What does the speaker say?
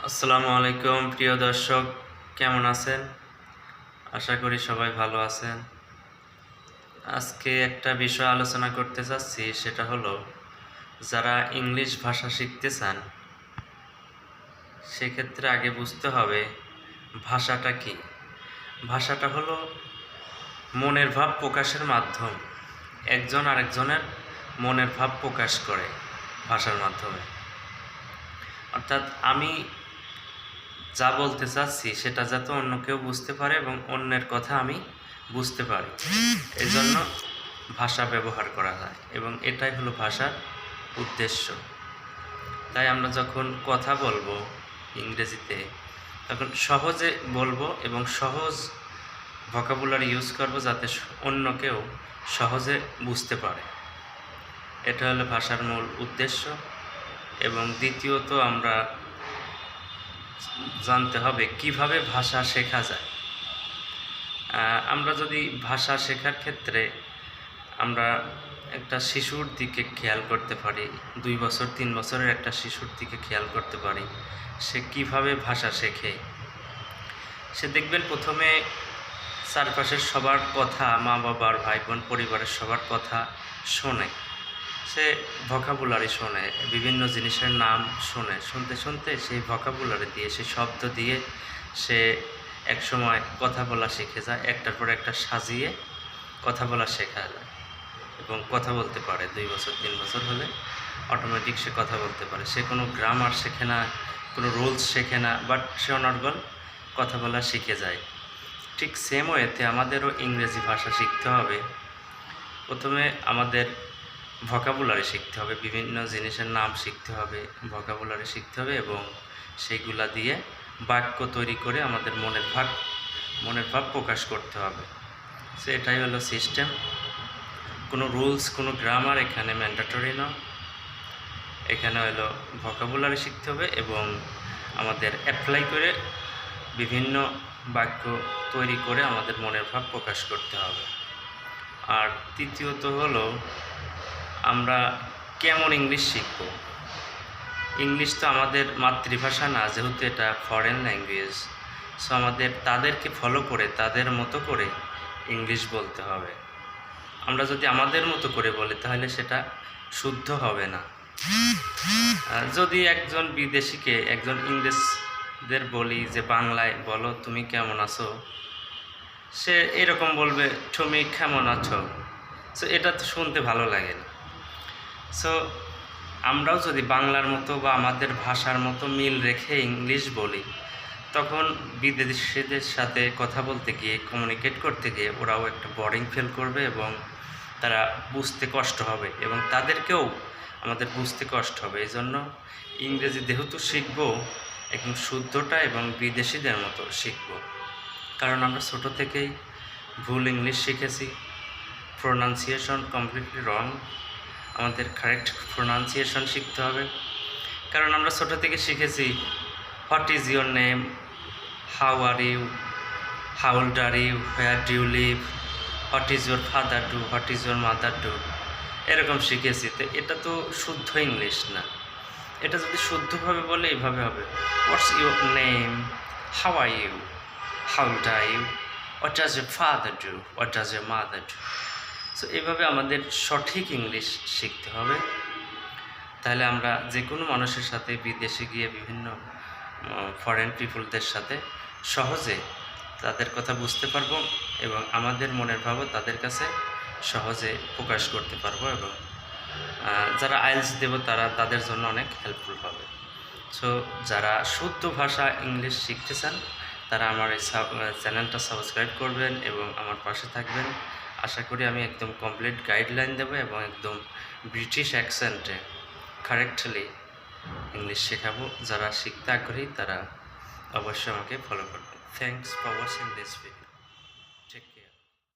আসসালামু আলাইকুম প্রিয় দর্শক, কেমন আছেন? আশা করি সবাই ভালো আছেন। আজকে একটা বিষয় আলোচনা করতে চাচ্ছি, সেটা হলো যারা ইংলিশ ভাষা শিখতে চান সেক্ষেত্রে আগে বুঝতে হবে ভাষাটা কি। ভাষাটা হলো মনের ভাব প্রকাশের মাধ্যম। একজন আরেকজনের মনের ভাব প্রকাশ করে ভাষার মাধ্যমে। অর্থাৎ আমি যা বলতে চাচ্ছি সেটা যাতে অন্য কেউ বুঝতে পারে এবং অন্যের কথা আমি বুঝতে পারি, এই জন্য ভাষা ব্যবহার করা হয় এবং এটাই হলো ভাষার উদ্দেশ্য। তাই আমরা যখন কথা বলবো ইংরেজিতে তখন সহজে বলবো এবং সহজ ভোকাবুলারি ইউজ করব যাতে অন্য কেউ সহজে বুঝতে পারে। এটা হলো ভাষার মূল উদ্দেশ্য। এবং দ্বিতীয়ত আমরা জানতে হবে কিভাবে ভাষা শেখা যায়। আমরা যদি ভাষা শেখার ক্ষেত্রে আমরা একটা শিশুর দিকে খেয়াল করতে পারি, 2 বছর 3 বছরের একটা শিশুর দিকে খেয়াল করতে পারি সে কিভাবে ভাষা শেখে। সে দেখবেন প্রথমে চারপাশের সবার কথা, মা বাবার, ভাই বোন, পরিবারের সবার কথা শোনে, সে ভোকাবুলারি শোনে, বিভিন্ন জিনিসের নাম শোনে, শুনতে শুনতে সেই ভোকাবুলারি দিয়ে, সেই শব্দ দিয়ে সে একসময় কথা বলা শিখে যায়। একটার পর একটা সাজিয়ে কথা বলা শেখা যায় এবং কথা বলতে পারে। 2 বছর 3 বছর হলে অটোমেটিক সে কথা বলতে পারে। সে কোনো গ্রামার শেখে না, কোনো রুলস শেখে না, বাট সে অনর্গল কথা বলা শিখে যায়। ঠিক সেম ওয়েতে আমাদেরও ইংরেজি ভাষা শিখতে হবে। প্রথমে আমাদের ভোকাবুলারি শিখতে হবে, বিভিন্ন জিনিসের নাম শিখতে হবে, ভোকাবুলারি শিখতে হবে এবং সেইগুলা দিয়ে বাক্য তৈরি করে আমাদের মনের ভাব প্রকাশ করতে হবে। সো এটাই হলো সিস্টেম। কোনো রুলস, কোনো গ্রামার এখানে ম্যান্ডেটরি না। এখানে হলো ভোকাবুলারি শিখতে হবে এবং আমাদের অ্যাপ্লাই করে বিভিন্ন বাক্য তৈরি করে আমাদের মনের ভাব প্রকাশ করতে হবে। আর তৃতীয়ত হলো আমরা কেমন ইংলিশ শিখব। ইংলিশ তো আমাদের মাতৃভাষা না, যেহেতু এটা ফরেন ল্যাঙ্গুয়েজ। সো আমাদের তাদেরকে ফলো করে, তাদের মতো করে ইংলিশ বলতে হবে। আমরা যদি আমাদের মতো করে বলি তাহলে সেটা শুদ্ধ হবে না। যদি একজন বিদেশিকে, একজন ইংরেজদের বলি যে বাংলায় বলো তুমি কেমন আছো, সে এরকম বলবে তুমি কেমন আছো। সো এটা তো শুনতে ভালো লাগে না। সো আমরাও যদি বাংলার মতো বা আমাদের ভাষার মতো মিল রেখে ইংলিশ বলি, তখন বিদেশিদের সাথে কথা বলতে গিয়ে, কমিউনিকেট করতে গিয়ে ওরাও একটা বোরিং ফিল করবে এবং তারা বুঝতে কষ্ট হবে এবং তাদেরকেও আমাদের বুঝতে কষ্ট হবে। এই জন্য ইংরেজি যেহেতু শিখব, একদম শুদ্ধটা এবং বিদেশিদের মতো শিখব। কারণ আমরা ছোটো থেকেই ভুল ইংলিশ শিখেছি, প্রোনাউন্সিয়েশন কমপ্লিটলি রং। আমাদের কারেক্ট প্রোনাউন্সিয়েশন শিখতে হবে। কারণ আমরা ছোটো থেকে শিখেছি what is your name, how are you, how old are you, where do you live, what is your father do, what is your mother do, এরকম শিখেছি। তো এটা তো শুদ্ধ ইংলিশ না। এটা যদি শুদ্ধভাবে বলে এইভাবে হবে, what's your name, how are you, how old are you, what does your father do, what does your mother do. So এইভাবে আমাদের সঠিক ইংলিশ শিখতে হবে। তাহলে আমরা যে কোনো মানুষের সাথে, বিদেশে গিয়ে বিভিন্ন ফরেন পিপলদের সাথে সহজে তাদের কথা বুঝতে পারবো এবং আমাদের মনের ভাবও তাদের কাছে সহজে প্রকাশ করতে পারবো এবং যারা আইএলটিএস দেব তাদের জন্য অনেক হেল্পফুল হবে। সো যারা শুদ্ধ ভাষা ইংলিশ শিখতে চান তারা আমার এই চ্যানেলটা সাবস্ক্রাইব করবেন এবং আমার পাশে থাকবেন। আশা করি আমি একদম কমপ্লিট গাইডলাইন দেবো এবং একদম ব্রিটিশ অ্যাকসেন্টে কারেক্টলি ইংলিশ শেখাবো। যারা শিখতে আগ্রহী তারা অবশ্যই আমাকে ফলো করবেন। Thanks for watching this video.